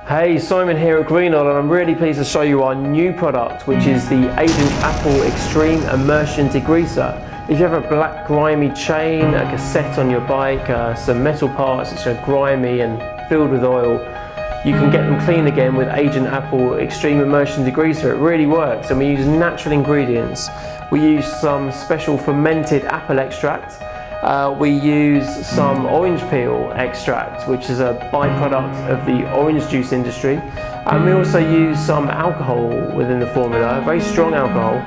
Hey, Simon here at Green Oil, and I'm really pleased to show you our new product, which is the Apple Extreme Immersion Degreaser. If you have a black grimy chain, a cassette on your bike, some metal parts which are grimy and filled with oil, you can get them clean again with Apple Extreme Immersion Degreaser. It really works, and we use natural ingredients. We use some special fermented apple extract. We use some orange peel extract, which is a byproduct of the orange juice industry. And we also use some alcohol within the formula, very strong alcohol,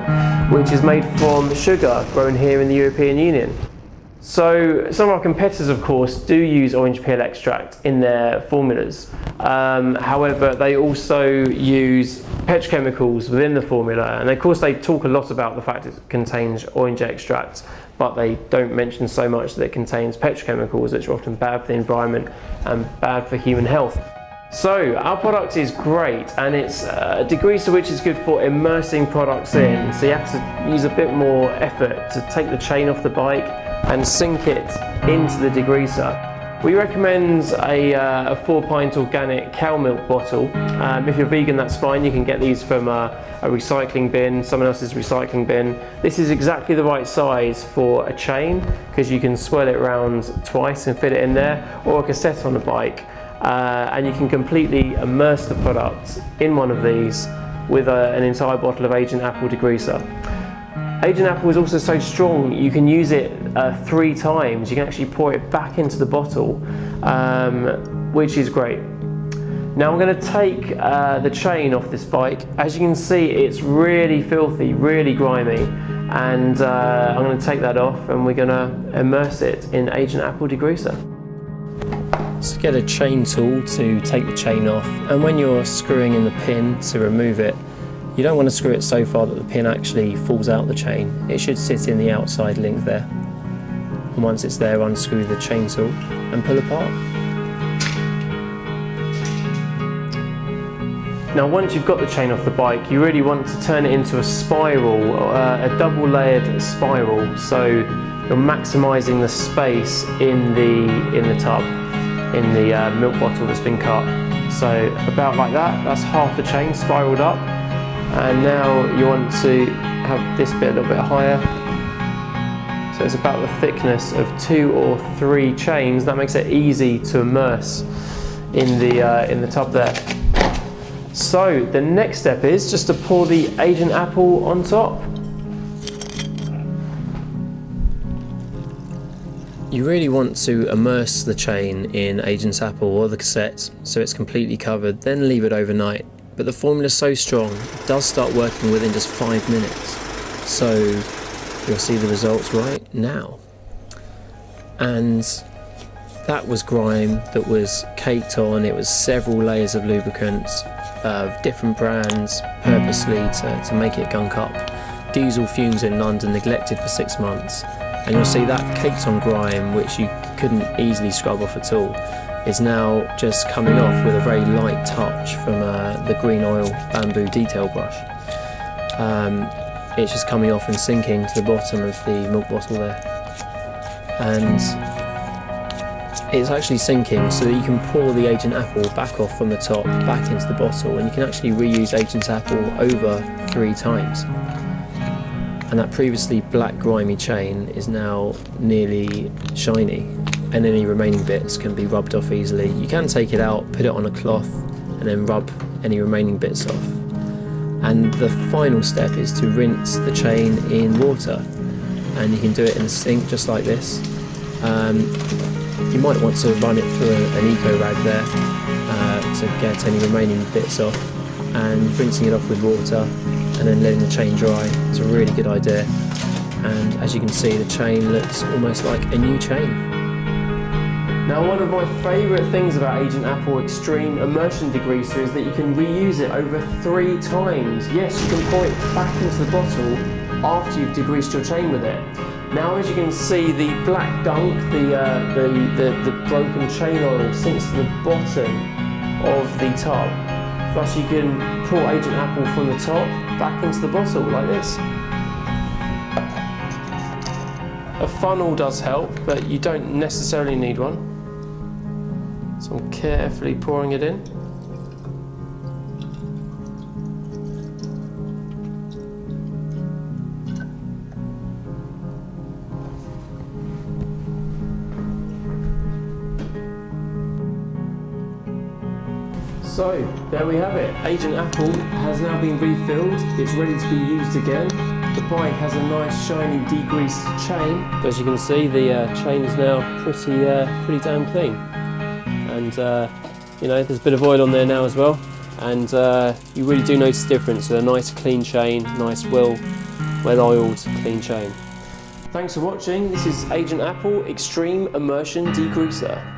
which is made from sugar grown here in the European Union. So some of our competitors, of course, do use orange peel extract in their formulas. However, they also use petrochemicals within the formula, and of course they talk a lot about the fact it contains orange extract, but they don't mention so much that it contains petrochemicals, which are often bad for the environment and bad for human health. So our product is great, and it's a degreaser which is good for immersing products in. So you have to use a bit more effort to take the chain off the bike and sink it into the degreaser. We recommend a 4-pint organic cow milk bottle. If you're vegan, that's fine. You can get these from a recycling bin, someone else's recycling bin. This is exactly the right size for a chain, because you can swirl it around twice and fit it in there, or a cassette on a bike. And you can completely immerse the product in one of these with an entire bottle of Apple Degreaser. Apple is also so strong, you can use it 3 times. You can actually pour it back into the bottle, which is great. Now I'm going to take the chain off this bike. As you can see, it's really filthy, really grimy, and I'm going to take that off, and we're going to immerse it in Apple Degreaser. So get a chain tool to take the chain off, and when you're screwing in the pin to remove it, you don't want to screw it so far that the pin actually falls out the chain. It should sit in the outside link there. And once it's there, unscrew the chain tool and pull apart. Now once you've got the chain off the bike, you really want to turn it into a spiral, a double-layered spiral, so you're maximising the space in the tub, in the milk bottle that's been cut. So about like that, that's half the chain spiraled up. And now you want to have this bit a little bit higher. So it's about the thickness of 2 or 3 chains. That makes it easy to immerse in the tub there. So the next step is just to pour the Apple on top. You really want to immerse the chain in Apple or the cassette so it's completely covered, then leave it overnight. But the formula is so strong, it does start working within just 5 minutes. So you'll see the results right now. And that was grime that was caked on. It was several layers of lubricants of different brands, purposely to make it gunk up. Diesel fumes in London neglected for 6 months. And you'll see that caked on grime, which you couldn't easily scrub off at all, is now just coming off with a very light touch from the Green Oil bamboo detail brush. It's just coming off and sinking to the bottom of the milk bottle there. And it's actually sinking so that you can pour the Apple back off from the top, back into the bottle, and you can actually reuse Apple over 3 times. And that previously black grimy chain is now nearly shiny, and any remaining bits can be rubbed off easily. You can take it out, put it on a cloth, and then rub any remaining bits off. And the final step is to rinse the chain in water, and you can do it in a sink just like this. You might want to run it through an eco rag there to get any remaining bits off, and rinsing it off with water and then letting the chain dry is a really good idea. And as you can see, the chain looks almost like a new chain. Now one of my favourite things about Apple Extreme Immersion Degreaser is that you can reuse it over 3 times. Yes, you can pour it back into the bottle after you've degreased your chain with it. Now as you can see, the black gunk, the broken chain oil sinks to the bottom of the tub. Thus you can pour Apple from the top back into the bottle like this. A funnel does help, but you don't necessarily need one. So I'm carefully pouring it in. So there we have it. Agent Apple has now been refilled. It's ready to be used again. The bike has a nice shiny degreased chain. As you can see, the chain is now pretty damn clean. And you know, there's a bit of oil on there now as well. And you really do notice the difference with a nice clean chain, nice well-oiled clean chain. Thanks for watching. This is Agent Apple Extreme Immersion Degreaser.